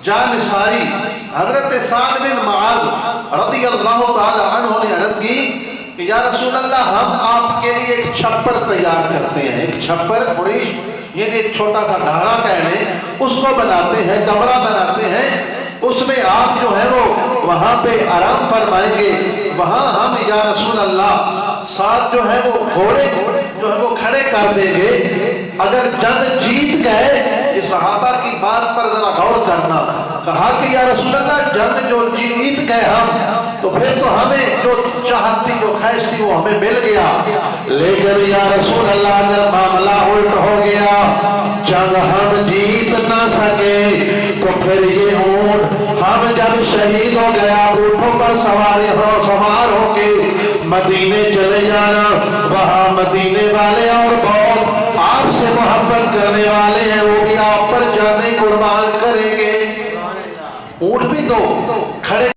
جانثاری حضرت سعد بن معاذ رضی اللہ تعالی عنہ نے عرض کی کہ یا رسول اللہ ہم آپ کے لیے ایک چھپر تیار کرتے ہیں. ایک چھپر قریش یعنی ایک چھوٹا سا ڈھارا کہہ لیں, اس کو بناتے ہیں, کمرہ بناتے ہیں, اس میں آپ جو ہے وہ وہاں پہ آرام فرمائیں گے. وہاں ہم یا رسول اللہ ساتھ جو ہے وہ گھوڑے جو ہے وہ کھڑے کر دیں گے. اگر جنگ جیت گئے, یہ صحابہ کی بات پر ذرا غور کرنا, کہا کہ یا رسول اللہ جنگ جو جیت گئے ہم تو پھر تو ہمیں جو چاہت تھی جو خواہش تھی وہ ہمیں مل گیا, لیکن یا رسول اللہ اگر معاملہ الٹ ہو گیا, جنگ ہم جیت نہ سکے تو پھر یہ اونٹ ہم جب شہید ہو گیا اونٹوں پر سوار ہو کے مدینے چلے جانا, وہاں مدینے والے اور بہت آپ سے محبت کرنے والے ہیں وہ بھی آپ پر جانے قربان کریں گے. اونٹ بھی دو کھڑے